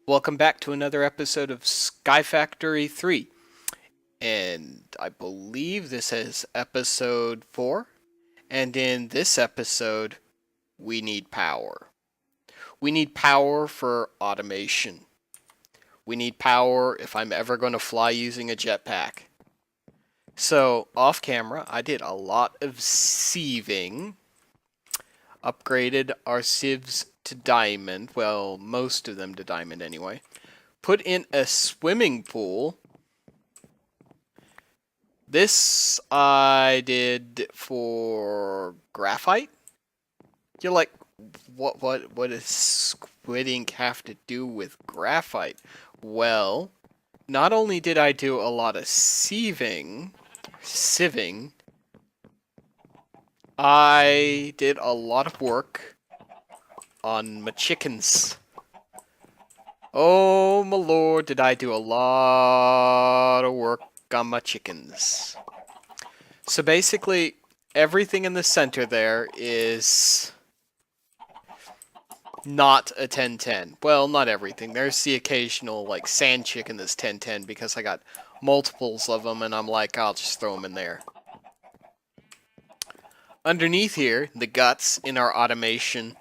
Welcome back to another episode of Sky Factory 3. And I believe this is episode 4. And in this episode, we need power. We need power for automation. We need power if I'm ever going to fly using a jetpack. So, off camera, I did a lot of sieving. Upgraded our sieves to diamond. Well, most of them to diamond anyway. Put in a swimming pool. This I did for graphite. You're like, what does squid ink have to do with graphite? Well, not only did I do a lot of sieving, I did a lot of work on my chickens. Oh my lord, did I do a lot of work on my chickens. So basically, everything in the center there is not a 1010. Well, not everything. There's the occasional, like, sand chicken that's 1010 because I got multiples of them and I'm like, I'll just throw them in there. Underneath here, the guts in our automation,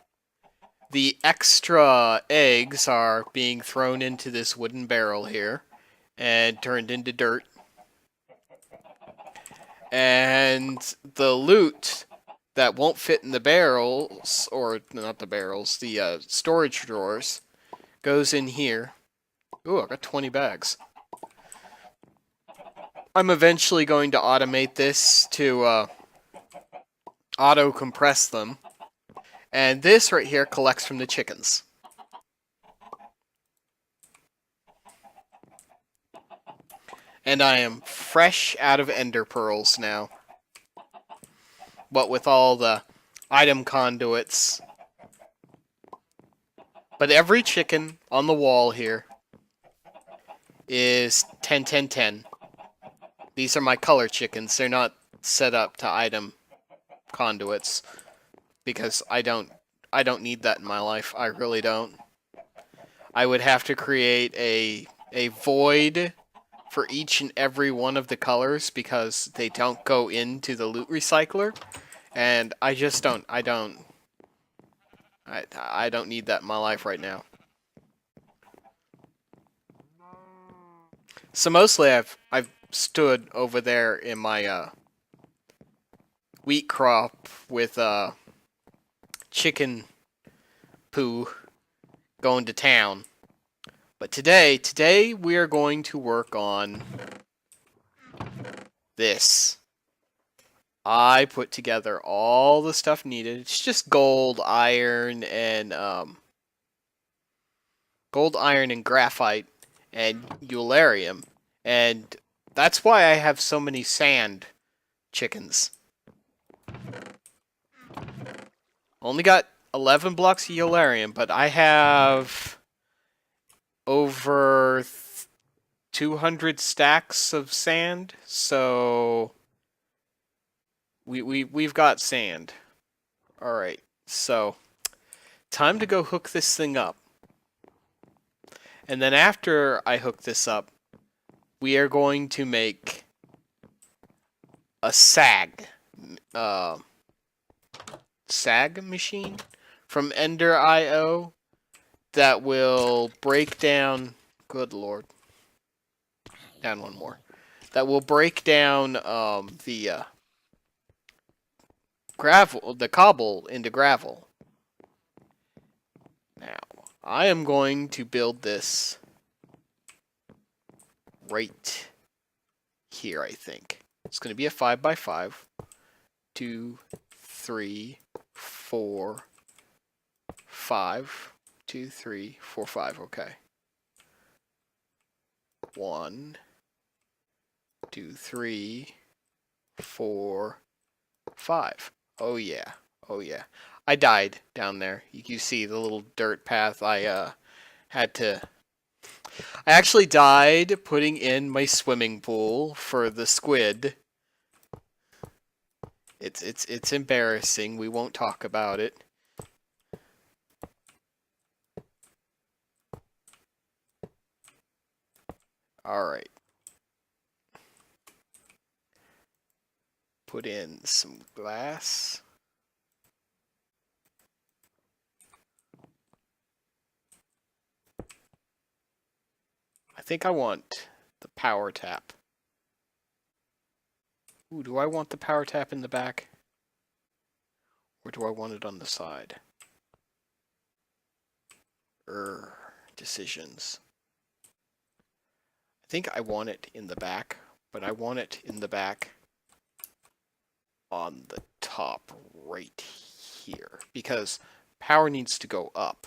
the extra eggs are being thrown into this wooden barrel here and turned into dirt. And the loot that won't fit in the barrels, or not the barrels, the storage drawers, goes in here. Ooh, I got 20 bags. I'm eventually going to automate this to auto-compress them. And this right here collects from the chickens. And I am fresh out of ender pearls now. What with all the item conduits. But every chicken on the wall here is 10, 10, 10. These are my color chickens. They're not set up to item conduits because I don't need that in my life. I really don't. I would have to create a void for each and every one of the colors because they don't go into the loot recycler, and I just don't. I don't need that in my life right now. So mostly I've stood over there in my wheat crop with chicken poo going to town. But today we are going to work on this. I put together all the stuff needed. It's just gold, iron, and graphite and eularium, and that's why I have so many sand chickens. Only got 11 blocks of eularium, but I have over 200 stacks of sand, so we've got sand. All right, so time to go hook this thing up. And then after I hook this up, we are going to make a sag machine from Ender.io that will break down. Good lord, down one more. That will break down the cobble into gravel. Now, I am going to build this right here, I think. It's going to be a 5x5. 2, 3, 4, 5. 2, 3, 4, 5. Okay. 1, 2, 3, 4, 5. Oh yeah. Oh yeah. I died down there. You see the little dirt path I had to... I actually died putting in my swimming pool for the squid. It's embarrassing. We won't talk about it. Alright. Put in some glass. I think I want the power tap. Ooh, do I want the power tap in the back? Or do I want it on the side? Decisions. I think I want it in the back, but I want it in the back on the top right here, because power needs to go up.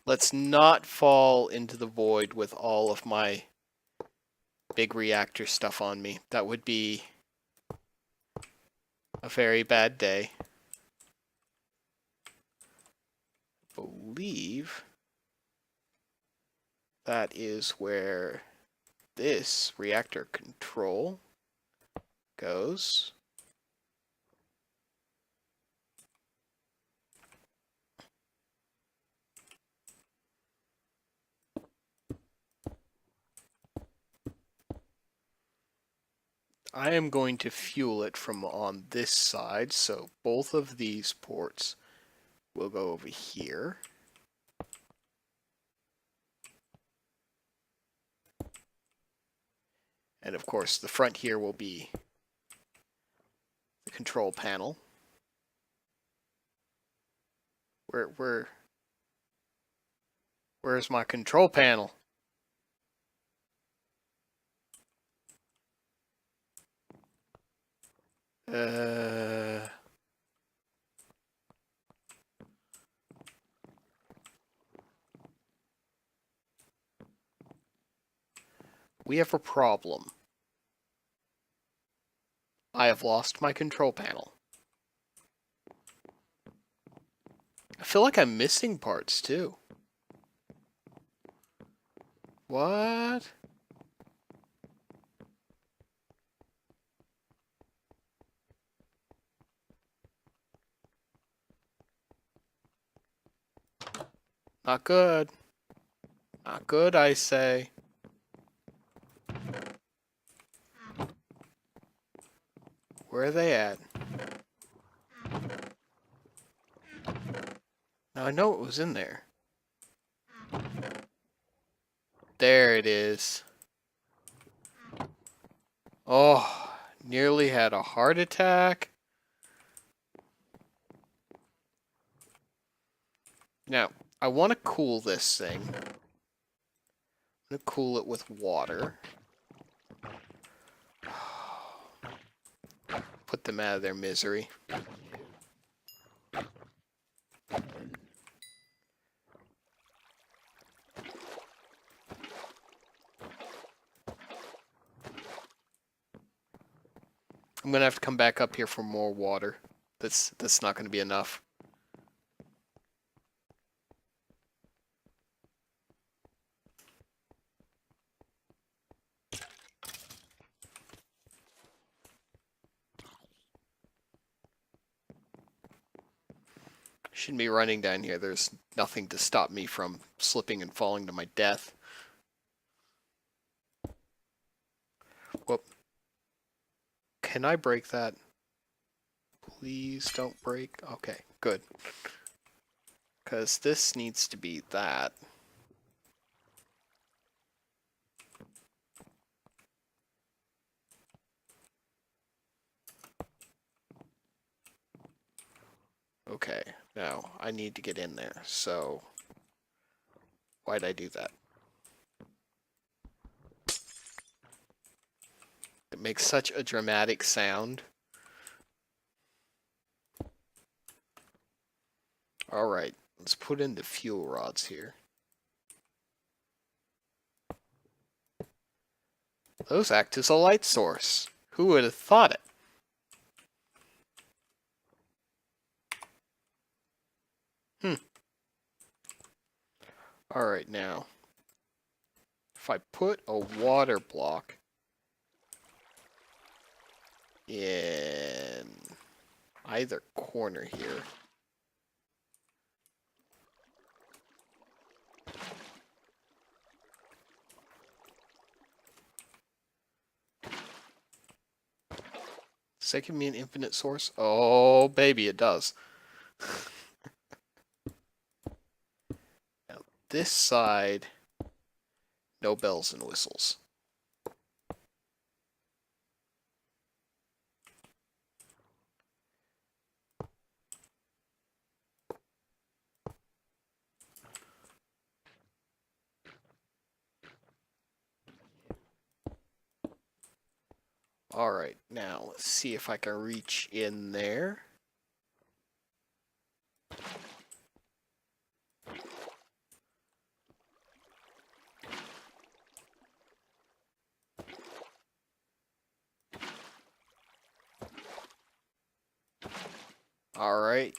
Let's not fall into the void with all of my big reactor stuff on me. That would be a very bad day. I believe that is where this reactor control goes. I am going to fuel it from on this side, so both of these ports will go over here. And of course, the front here will be the control panel. Where's my control panel? We have a problem. I have lost my control panel. I feel like I'm missing parts too. What? Not good. Not good, I say. Where are they at? Now I know it was in there. There it is. Oh, nearly had a heart attack. Now, I want to cool this thing. I'm going to cool it with water. Put them out of their misery. I'm gonna have to come back up here for more water. That's not gonna be enough. Shouldn't be running down here. There's nothing to stop me from slipping and falling to my death. Whoop. Can I break that? Please don't break. Okay, good. Because this needs to be that. Okay, now I need to get in there, so why'd I do that? It makes such a dramatic sound. Alright, let's put in the fuel rods here. Those act as a light source. Who would have thought it? Alright, now, if I put a water block in either corner here, does that give me an infinite source? Oh, baby, it does. Now, this side, no bells and whistles. Alright, now let's see if I can reach in there. Alright.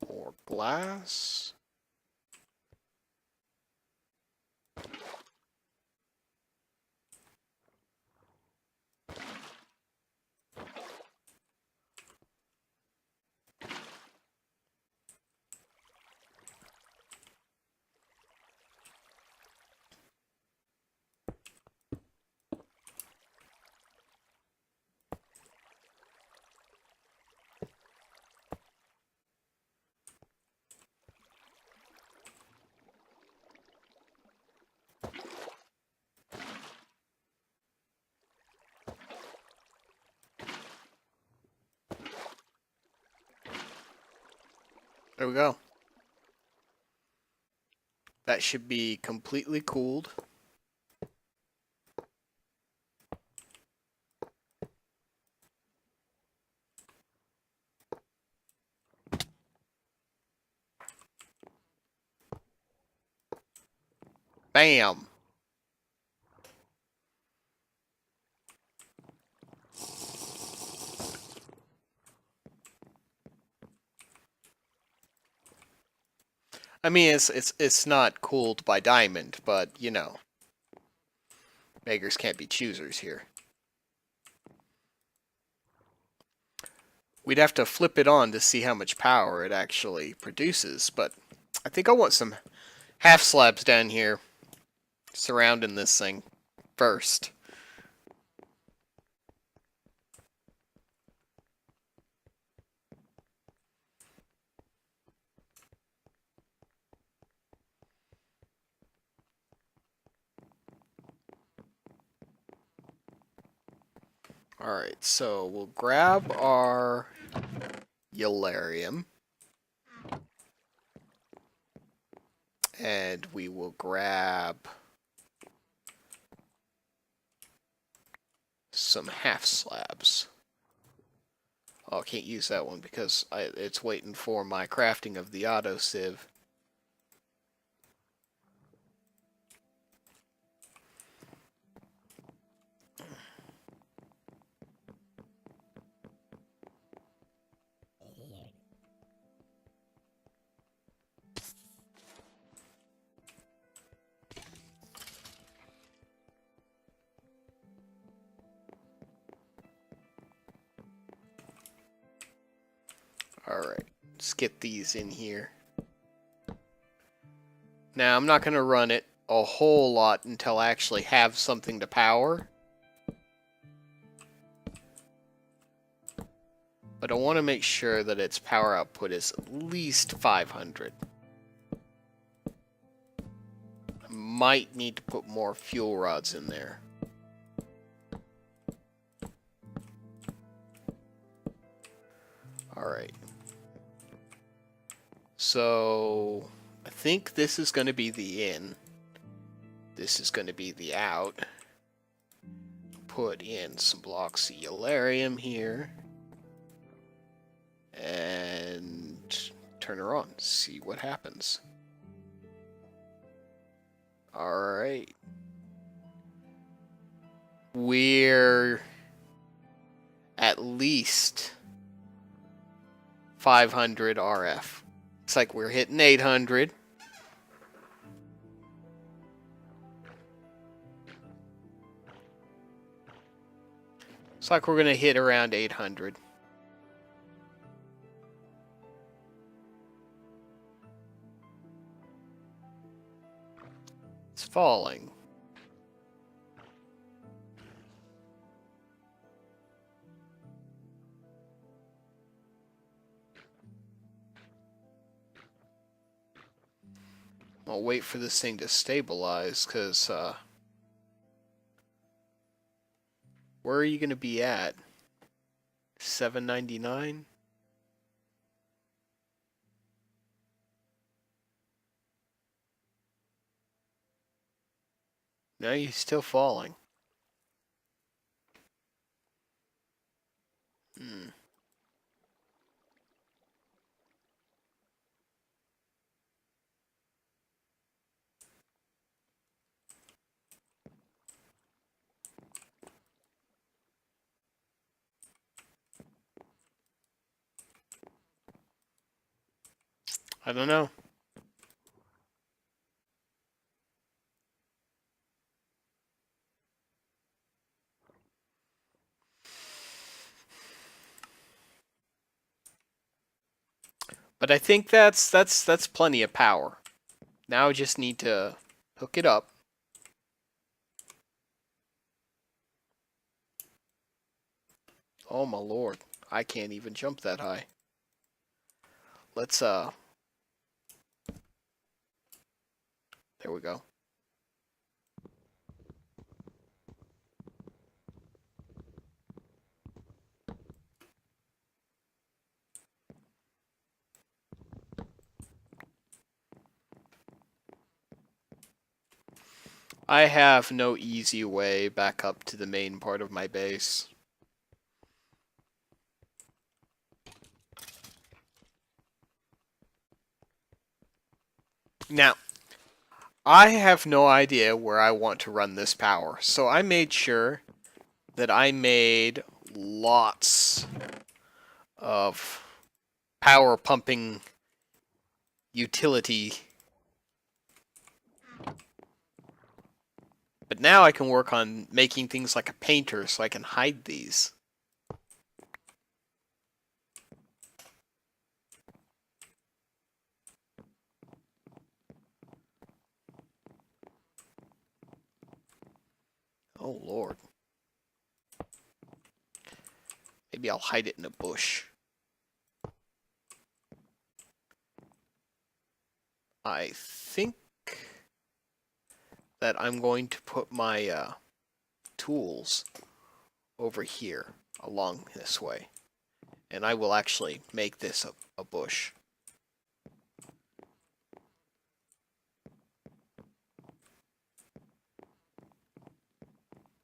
More glass. There we go. That should be completely cooled. Bam! I mean, it's not cooled by diamond, but you know, beggars can't be choosers here. We'd have to flip it on to see how much power it actually produces, but I think I want some half slabs down here surrounding this thing first. Alright, so we'll grab our Yellarium. And we will grab some half slabs. Oh, I can't use that one because it's waiting for my crafting of the auto sieve. Alright, let's get these in here. Now, I'm not going to run it a whole lot until I actually have something to power. But I want to make sure that its power output is at least 500. I might need to put more fuel rods in there. Alright. So, I think this is going to be the in. This is going to be the out. Put in some blocks of Yellarium here. And turn her on. See what happens. Alright. We're at least 500 RF. It's like we're hitting 800. It's like we're going to hit around 800. It's falling. I'll wait for this thing to stabilize, because, where are you going to be at? 799? No, you're still falling. I don't know. But I think that's plenty of power. Now I just need to hook it up. Oh my lord, I can't even jump that high. Let's there we go. I have no easy way back up to the main part of my base. Now, I have no idea where I want to run this power, so I made sure that I made lots of power pumping utility. But now I can work on making things like a painter so I can hide these. Oh lord. Maybe I'll hide it in a bush. I think that I'm going to put my tools over here along this way. And I will actually make this a bush.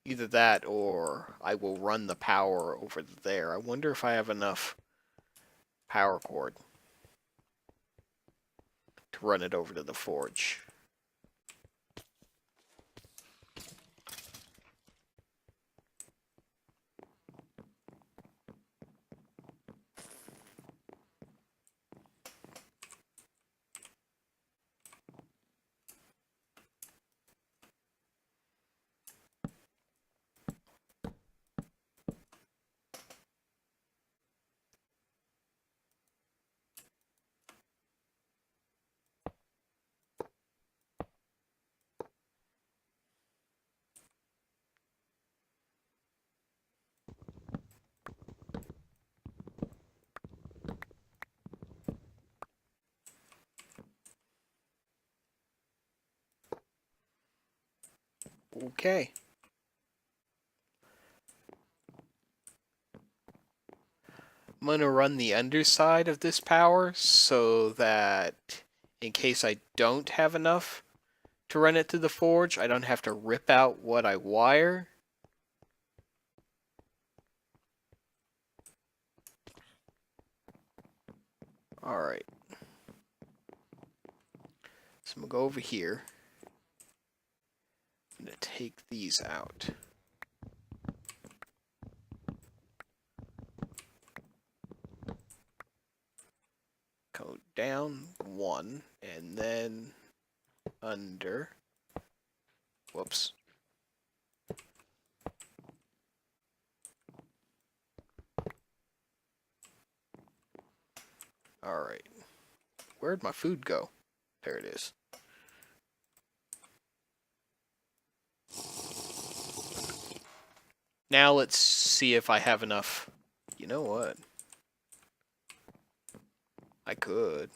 Either that or I will run the power over there. I wonder if I have enough power cord to run it over to the forge. Okay. I'm going to run the underside of this power so that in case I don't have enough to run it to the forge, I don't have to rip out what I wire. Alright. So I'm going to go over here. I'm going to take these out. Go down 1, and then under. Whoops. Alright. Where'd my food go? There it is. Now let's see if I have enough. You know what? I could.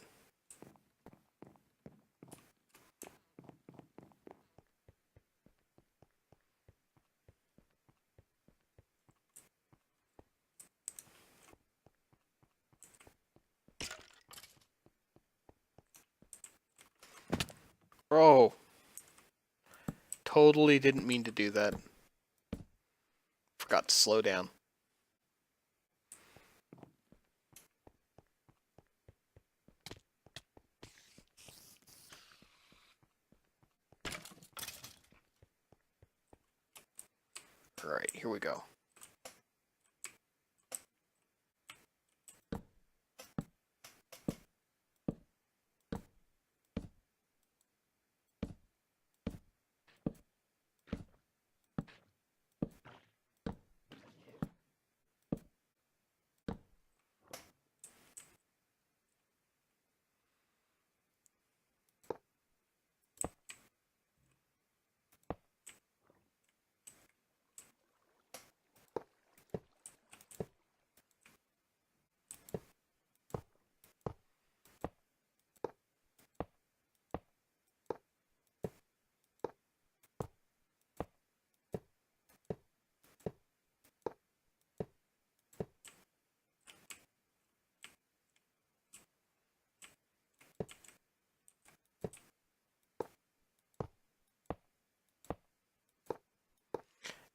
Bro. Totally didn't mean to do that. Forgot to slow down. Alright, here we go.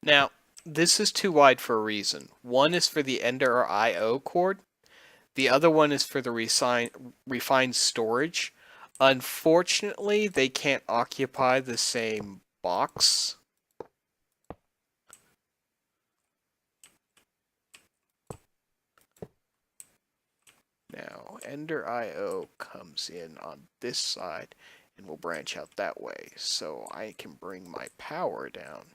Now, this is too wide for a reason. One is for the Ender I/O cord. The other one is for the refined storage. Unfortunately, they can't occupy the same box. Now, Ender I/O comes in on this side and will branch out that way. So I can bring my power down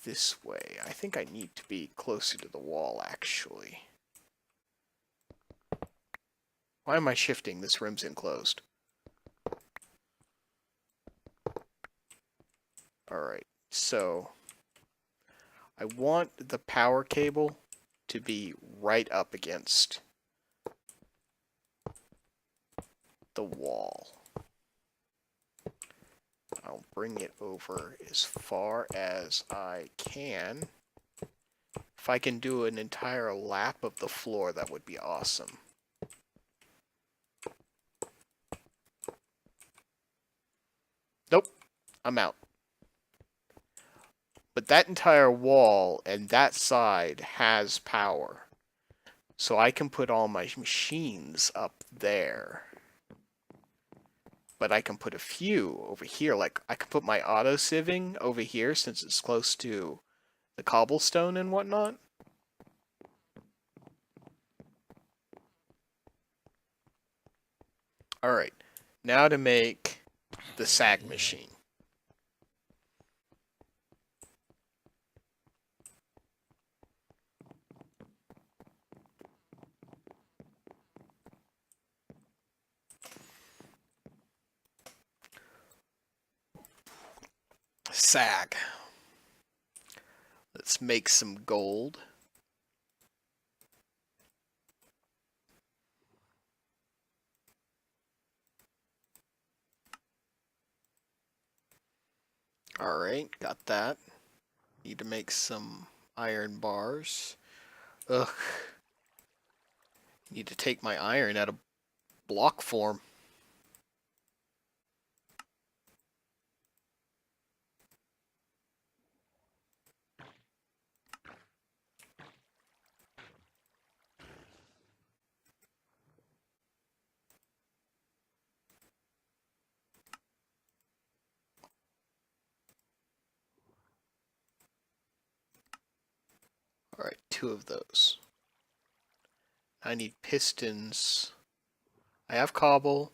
this way. I think I need to be closer to the wall, actually. Why am I shifting? This rim's enclosed. Alright, so I want the power cable to be right up against the wall. I'll bring it over as far as I can. If I can do an entire lap of the floor, that would be awesome. Nope, I'm out. But that entire wall and that side has power. So I can put all my machines up there. But I can put a few over here. Like, I can put my auto sieving over here since it's close to the cobblestone and whatnot. Alright, now to make the sag machine. Sag. Let's make some gold. Alright, got that. Need to make some iron bars. Ugh. Need to take my iron out of block form. Alright, 2 of those. I need pistons. I have cobble.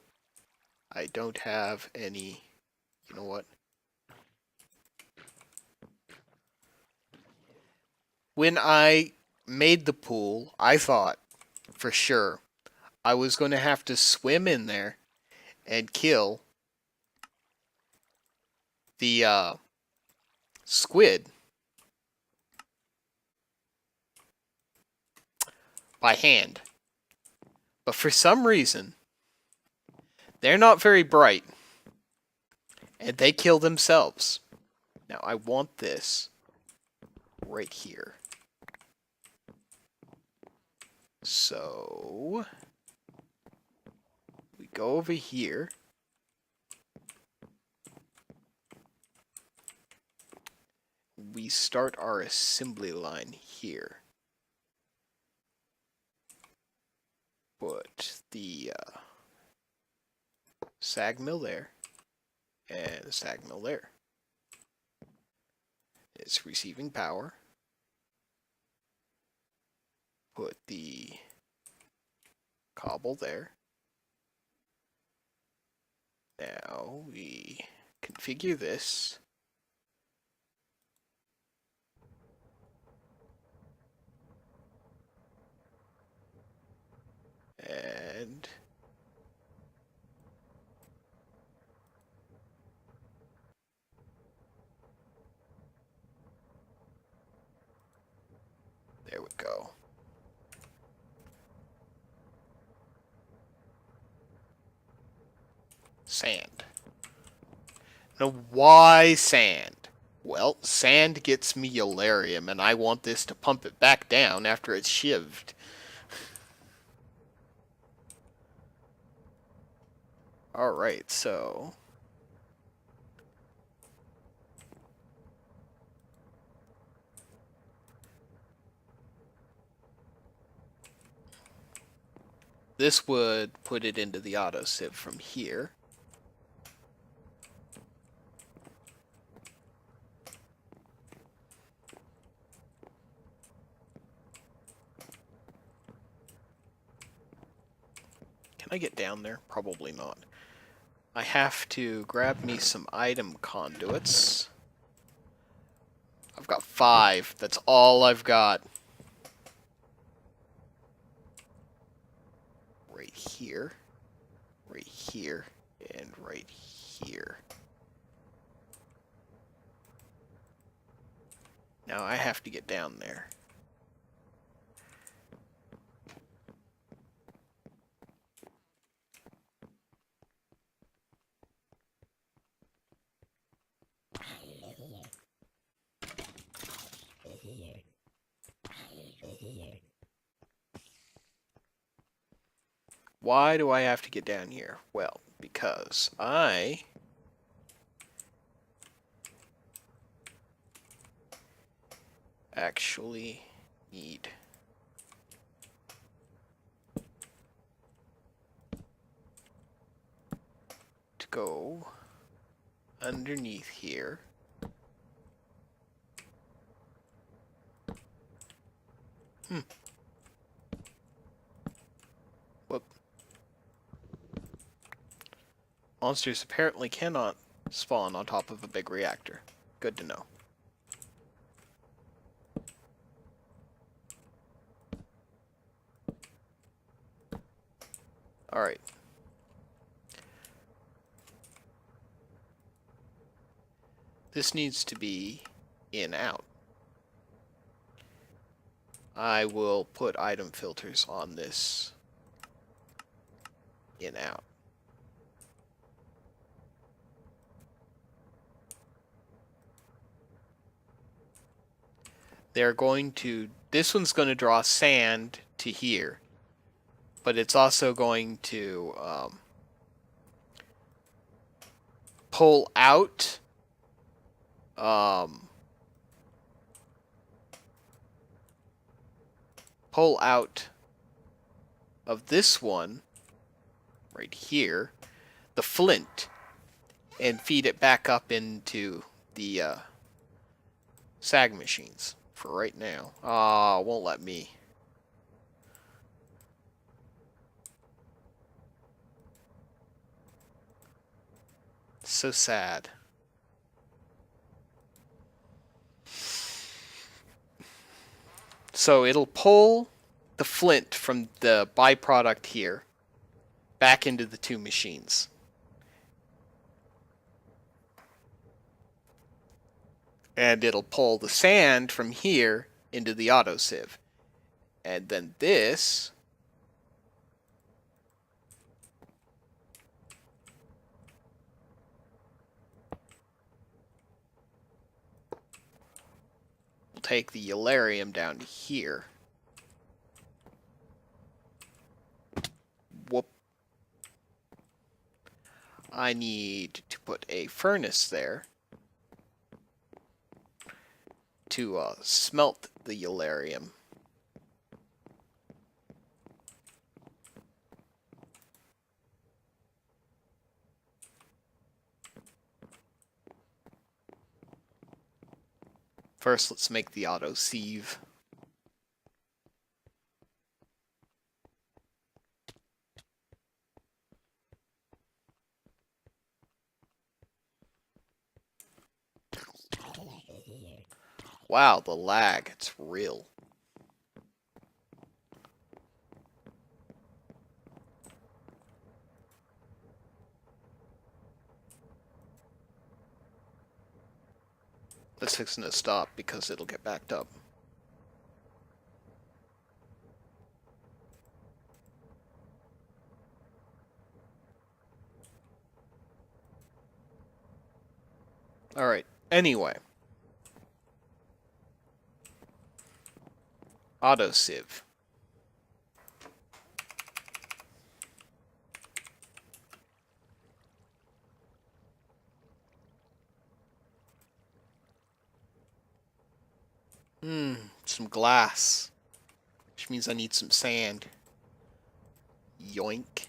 I don't have any. You know what? When I made the pool, I thought for sure I was going to have to swim in there and kill the squid by hand. But for some reason, they're not very bright. And they kill themselves. Now I want this right here. So we go over here. We start our assembly line here. Put the sag mill there and the sag mill there. It's receiving power. Put the cobble there. Now we configure this. And there we go. Sand. Now why sand? Well, sand gets me Yellarium, and I want this to pump it back down after it's shivved. Alright, so this would put it into the auto sieve from here. Can I get down there? Probably not. I have to grab me some item conduits. I've got 5. That's all I've got. Right here, and right here. Now I have to get down there. Why do I have to get down here? Well, because I actually need to go underneath here. Whoop. Monsters apparently cannot spawn on top of a big reactor. Good to know. Alright. This needs to be in out. I will put item filters on this in out. They're going to, this one's going to draw sand to here, but it's also going to pull out of this one right here the flint and feed it back up into the sag machines for right now. Ah, won't let me. So sad. So it'll pull the flint from the byproduct here back into the two machines. And it'll pull the sand from here into the autosieve. And then this will take the Eularium down to here. Whoop. I need to put a furnace there to smelt the Eularium. First, let's make the autosieve. Wow, the lag, it's real. That's fixing to stop because it'll get backed up. Alright, anyway. Autosieve. Some glass. Which means I need some sand. Yoink.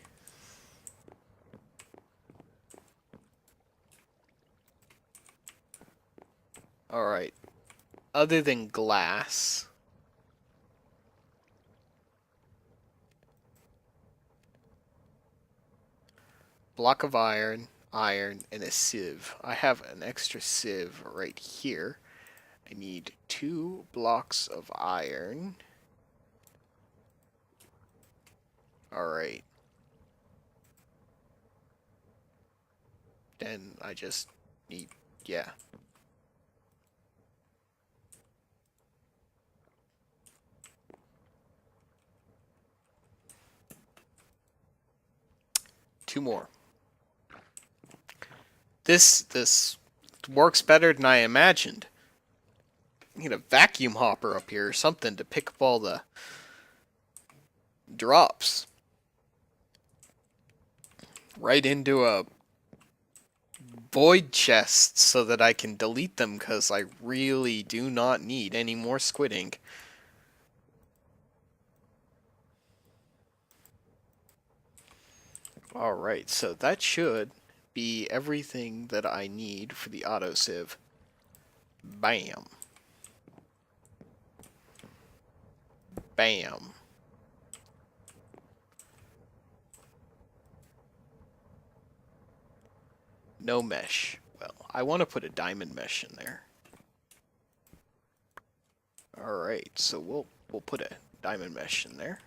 Alright. Other than glass, block of iron, and a sieve. I have an extra sieve right here. I need 2 blocks of iron. Alright. Then I just need, yeah. Two more. This works better than I imagined. Need a vacuum hopper up here or something to pick up all the drops. Right into a void chest so that I can delete them because I really do not need any more squid ink. Alright, so that should be everything that I need for the autosieve. Bam. Bam. No mesh. Well, I want to put a diamond mesh in there. Alright, so we'll put a diamond mesh in there.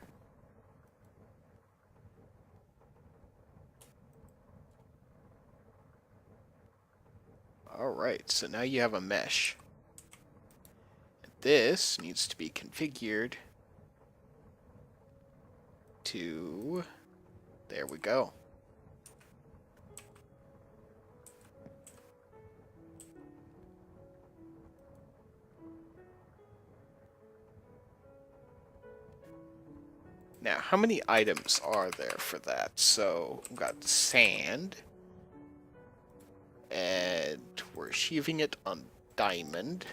Alright, so now you have a mesh. This needs to be configured to... There we go. Now, how many items are there for that? So, we've got sand. And we're sheaving it on diamond.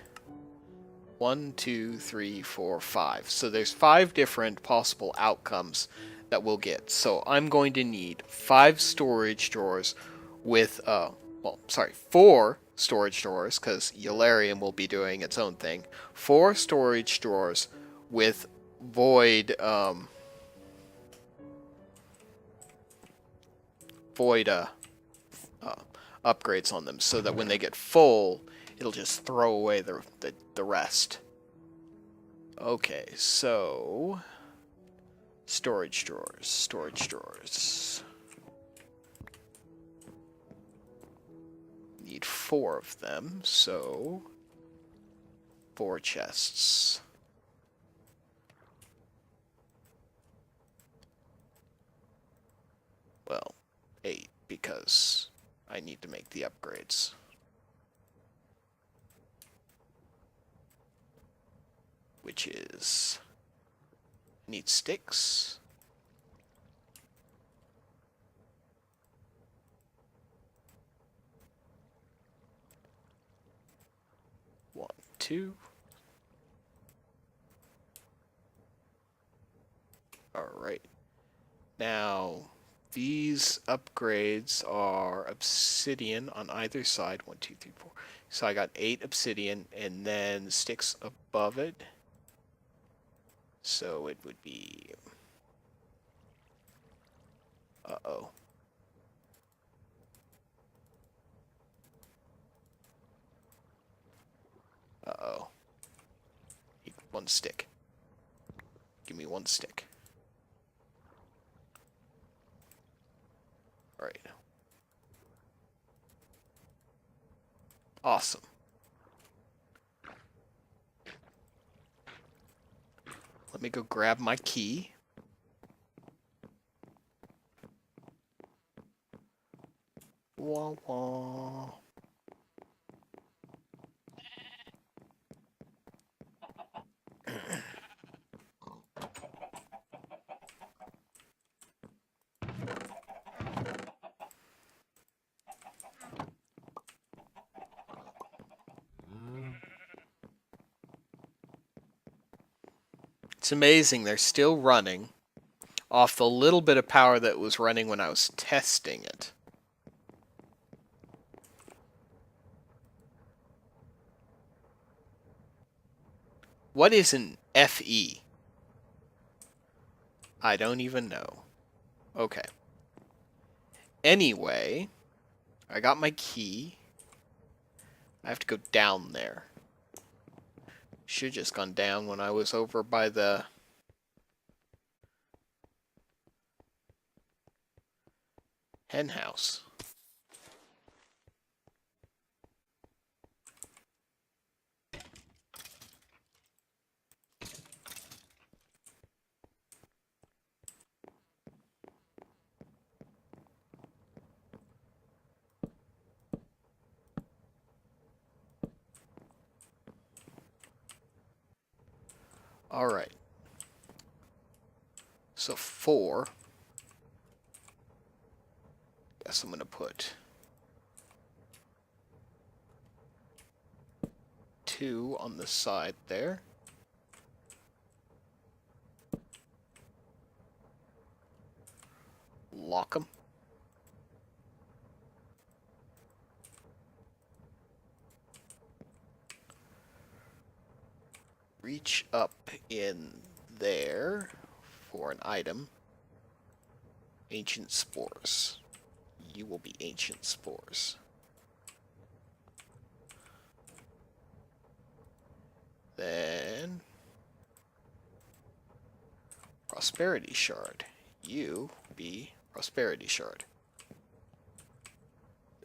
1, 2, 3, 4, 5. So there's 5 different possible outcomes that we'll get. So I'm going to need 5 storage drawers with, 4 storage drawers, because Eularium will be doing its own thing. 4 storage drawers with void void upgrades on them, so that when they get full, it'll just throw away the rest. Okay, so storage drawers. Need 4 of them, so 4 chests. Well, 8, because I need to make the upgrades. Which is... need sticks. One, 2. Alright. Now, these upgrades are obsidian on either side. 1, 2, 3, 4. So I got 8 obsidian, and then sticks above it. So it would be... uh-oh. Uh-oh. 1 stick. Give me 1 stick. Alright. Awesome. Let me go grab my key. Wah wah. It's amazing they're still running off the little bit of power that was running when I was testing it. What is an FE? I don't even know. Okay. Anyway, I got my key. I have to go down there. Should have just gone down when I was over by the hen house. Alright. So 4. Guess I'm going to put 2 on the side there. Lock them. Reach up in there for an item. Ancient spores. You will be ancient spores. Then prosperity shard. You be prosperity shard.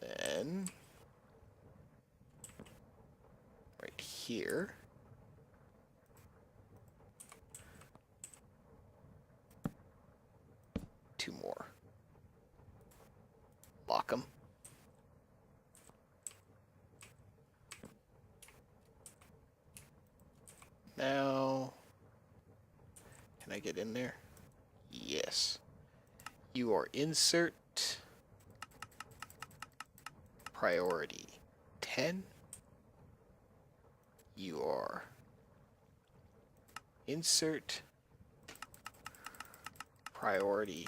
Then right here. Two more. Lock them. Now, can I get in there? Yes. You are insert priority 10. You are insert priority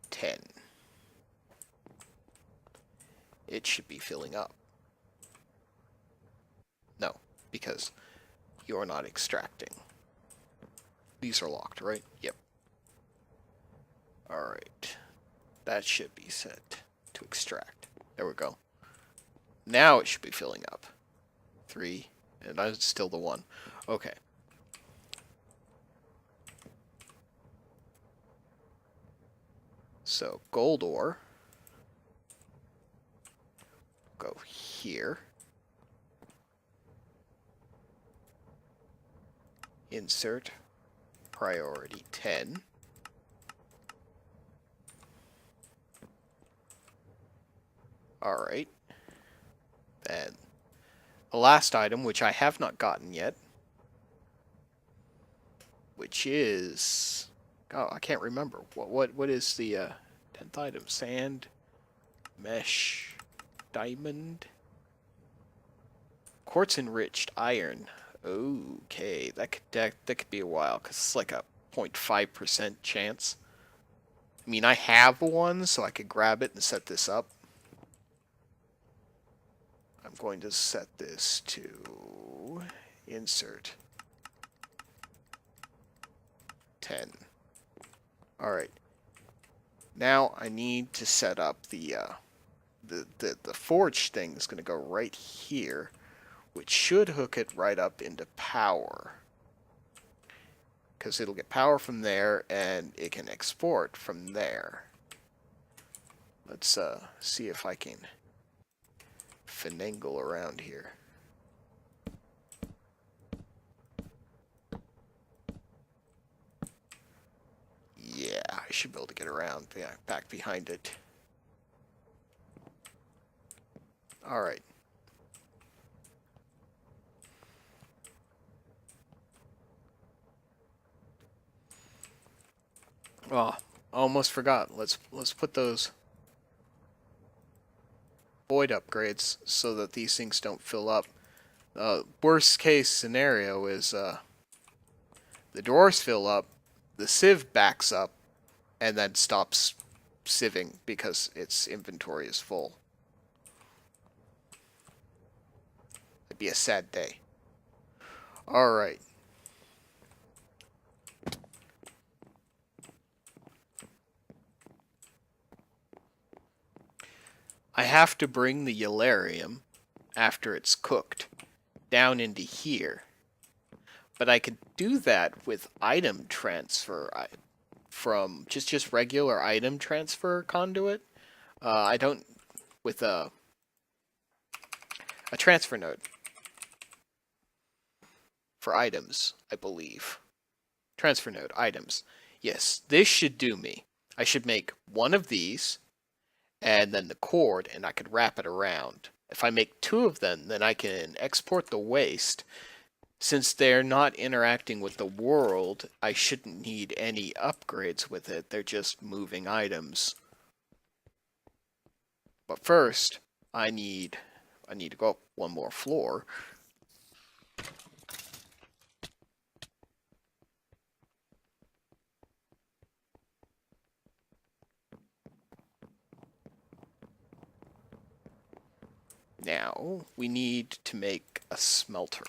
10. It should be filling up. because you're not extracting. These are locked, right? Yep. Alright. That should be set to extract. There we go. Now it should be filling up. 3, and that's still the 1. Okay. So, gold ore. Go here. Insert. Priority 10. Alright. Then the last item, which I have not gotten yet, which is... oh, I can't remember. What is the 10th item? Sand, mesh, diamond, quartz enriched iron. Okay, that could be a while, because it's like a 0.5% chance. I mean, I have one, so I could grab it and set this up. I'm going to set this to insert 10. Alright. Now I need to set up the forge thing is going to go right here, which should hook it right up into power. Because it'll get power from there, and it can export from there. Let's see if I can finagle around here. Yeah, I should be able to get around back behind it. Alright. Oh, almost forgot. Let's put those void upgrades so that these things don't fill up. Worst case scenario is the drawers fill up, the sieve backs up, and then stops sieving because its inventory is full. It'd be a sad day. Alright. I have to bring the Yellarium, after it's cooked, down into here. But I could do that with item transfer from just regular item transfer conduit. I don't with a transfer node for items, I believe. Transfer node items. Yes, this should do me. I should make one of these, and then the cord, and I could wrap it around. If I make 2 of them, then I can export the waste. Since they're not interacting with the world, I shouldn't need any upgrades with it. They're just moving items. But first, I need to go up 1 more floor. Now, we need to make a smelter.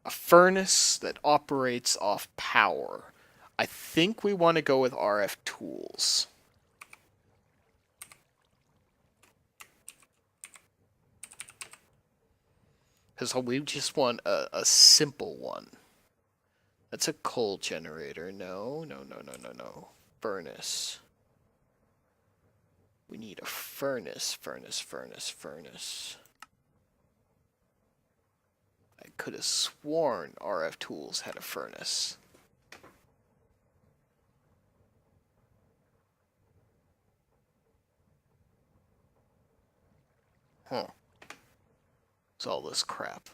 A furnace that operates off power. I think we want to go with RF tools. Because we just want a simple one. That's a coal generator. No. Furnace. We need a furnace. I could have sworn RF tools had a furnace. Huh. What's all this crap?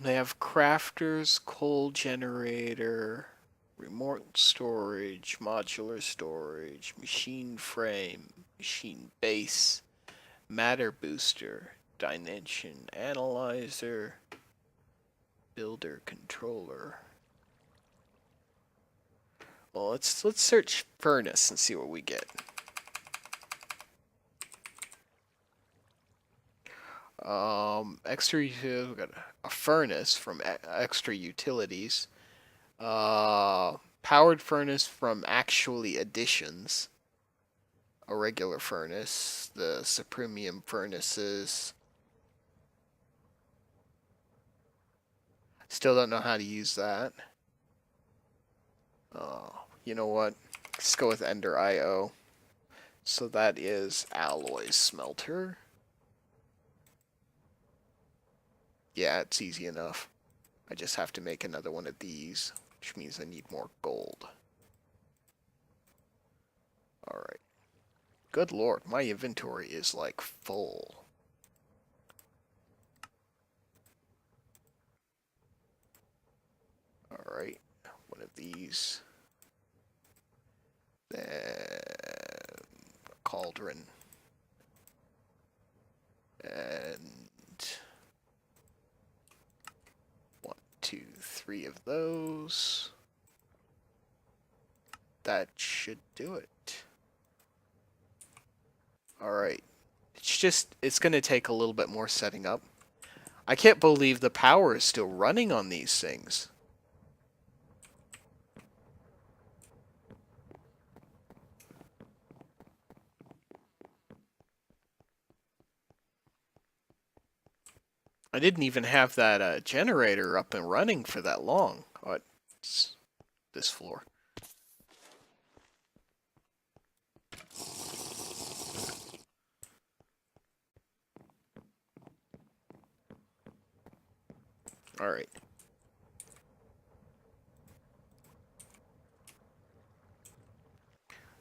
They have crafters, coal generator, remote storage, modular storage, machine frame, machine base, matter booster, dimension analyzer, builder controller. Well, let's search furnace and see what we get. Extra utilities. We got a furnace from extra utilities. Powered furnace from actually additions. A regular furnace. The supremium furnaces. Still don't know how to use that. You know what? Let's go with Ender IO. So that is alloy smelter. Yeah, it's easy enough. I just have to make another one of these, which means I need more gold. Alright. Good lord, my inventory is like full. Alright, one of these. Then a cauldron. And 1, 2, 3 of those. That should do it. Alright. It's going to take a little bit more setting up. I can't believe the power is still running on these things. I didn't even have that generator up and running for that long. Oh, it's this floor. Alright.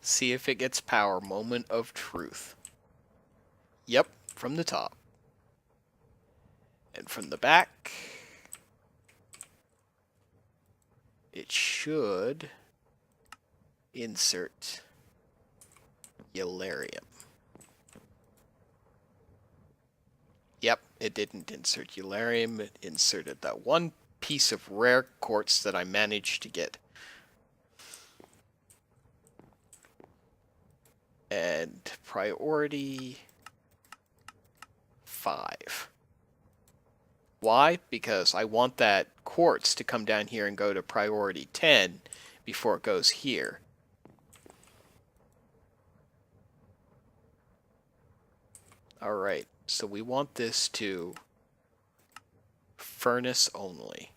See if it gets power. Moment of truth. Yep, from the top. And from the back, it should insert Yellarium. Yep, it didn't insert Yellarium. It inserted that one piece of rare quartz that I managed to get. And priority 5. Why? Because I want that quartz to come down here and go to priority 10 before it goes here. Alright, so we want this to furnace only.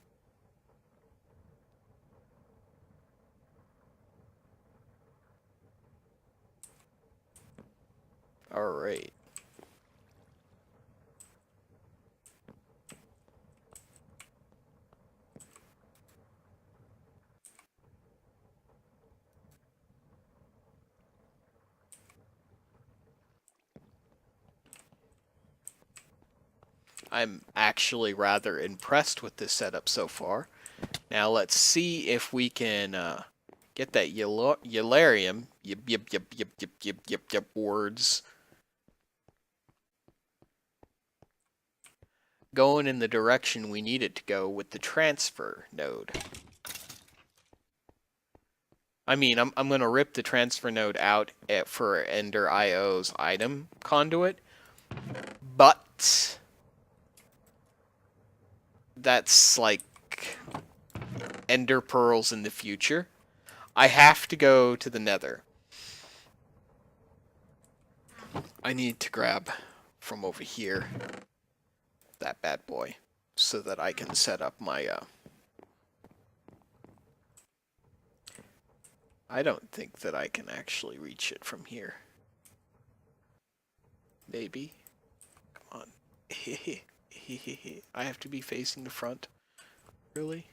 Alright. I'm actually rather impressed with this setup so far. Now let's see if we can get that Yellarium, yep, words, going in the direction we need it to go with the transfer node. I mean, I'm going to rip the transfer node out for Ender IO's item conduit, but that's like Ender pearls in the future. I have to go to the Nether. I need to grab from over here that bad boy so that I can set up my I don't think that I can actually reach it from here. Maybe. Come on. I have to be facing the front. Really?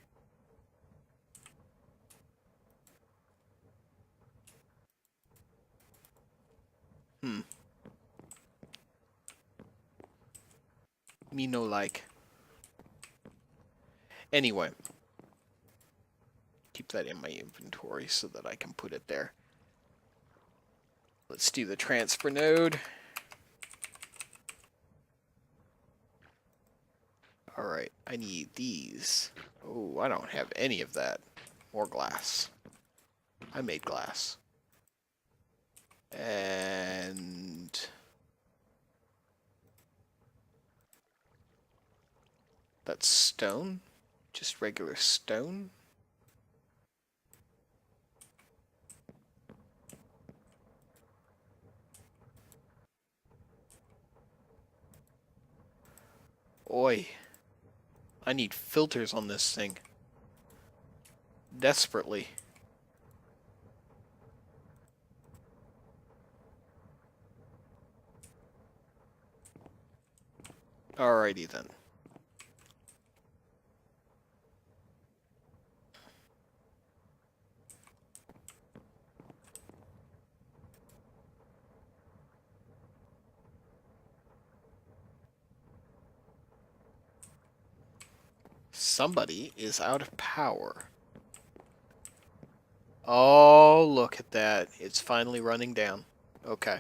Me no like. Anyway. Keep that in my inventory so that I can put it there. Let's do the transfer node. Alright, I need these. Oh, I don't have any of that. More glass. I made glass. And that's stone. Just regular stone. Oi. I need filters on this thing. Desperately. Alrighty then. Somebody is out of power. Oh, look at that. It's finally running down. Okay.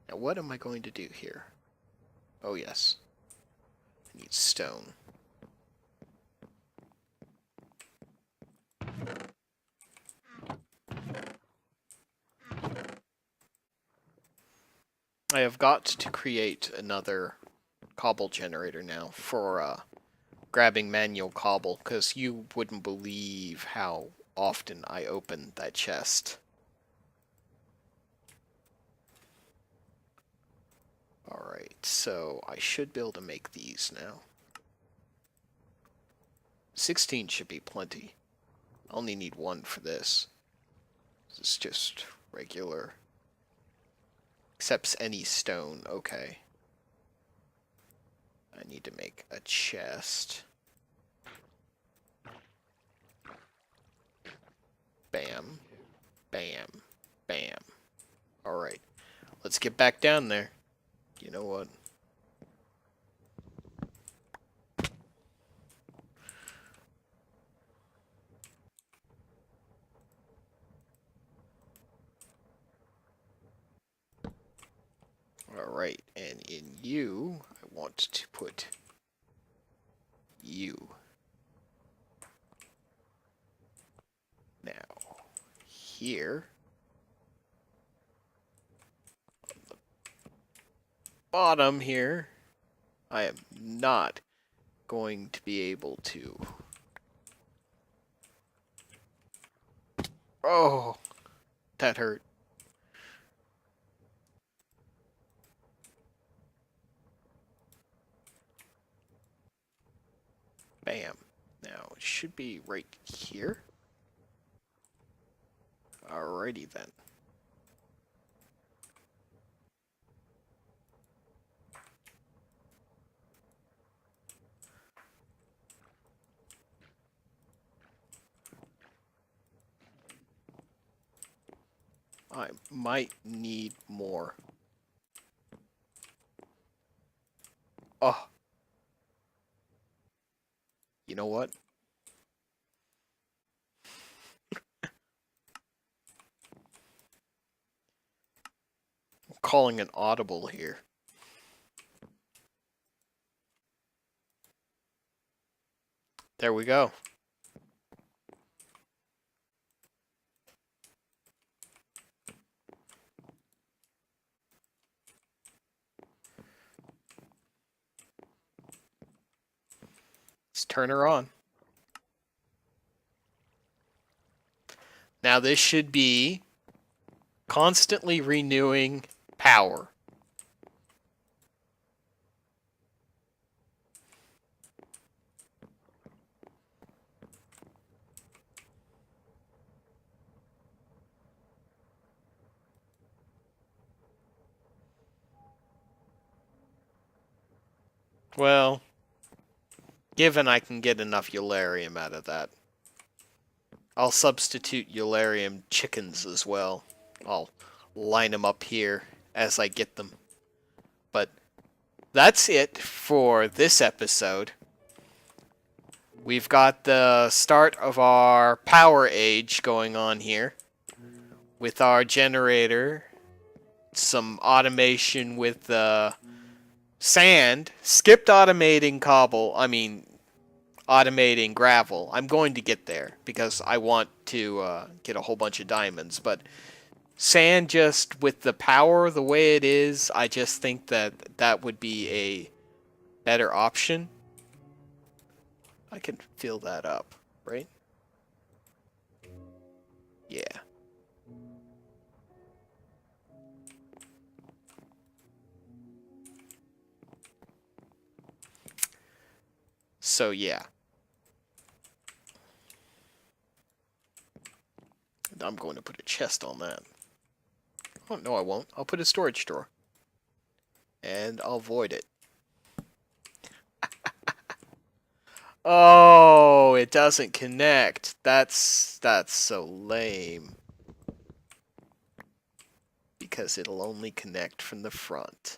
Now what am I going to do here? Oh yes. I need stone. I have got to create another cobble generator now for grabbing manual cobble, because you wouldn't believe how often I open that chest. Alright, so I should be able to make these now. 16 should be plenty. I only need one for this. This is just regular. Accepts any stone, okay. I need to make a chest. Bam. Bam. Bam. Alright. Let's get back down there. You know what? Alright, and in you, I want to put you. Now, here, on the bottom here, I am not going to be able to. Oh, that hurt. Bam. Now, it should be right here. Alrighty then. I might need more. Oh. You know what? I'm calling an audible here. There we go. Let's turn her on. Now this should be constantly renewing power. Well, given I can get enough Eularium out of that. I'll substitute Eularium chickens as well. I'll line them up here as I get them. But that's it for this episode. We've got the start of our power age going on here. With our generator. Some automation with the sand, skipped automating cobble, automating gravel. I'm going to get there because I want to get a whole bunch of diamonds, but sand, just with the power the way it is, I just think that that would be a better option. I can fill that up, right? Yeah. So yeah. I'm going to put a chest on that. Oh, no I won't. I'll put a storage drawer. And I'll void it. Oh, it doesn't connect. That's so lame. Because it'll only connect from the front.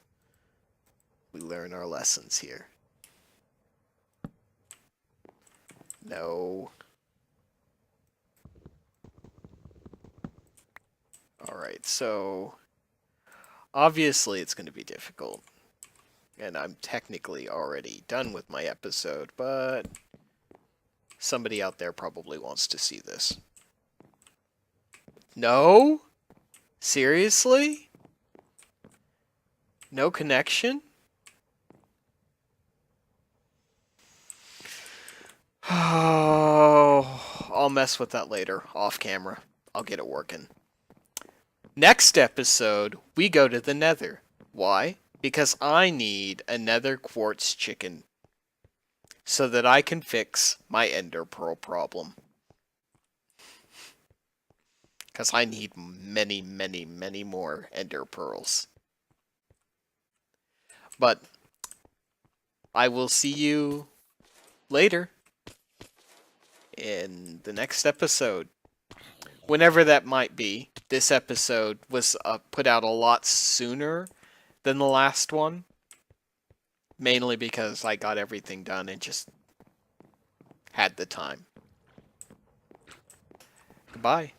We learn our lessons here. No. Alright, so obviously it's going to be difficult. And I'm technically already done with my episode, but somebody out there probably wants to see this. No? Seriously? No connection? Oh, I'll mess with that later, off camera. I'll get it working. Next episode, we go to the Nether. Why? Because I need a Nether quartz chicken so that I can fix my ender pearl problem. Because I need many, many, many more ender pearls. But I will see you later in the next episode. Whenever that might be. This episode was put out a lot sooner than the last one. Mainly because I got everything done and just had the time. Goodbye.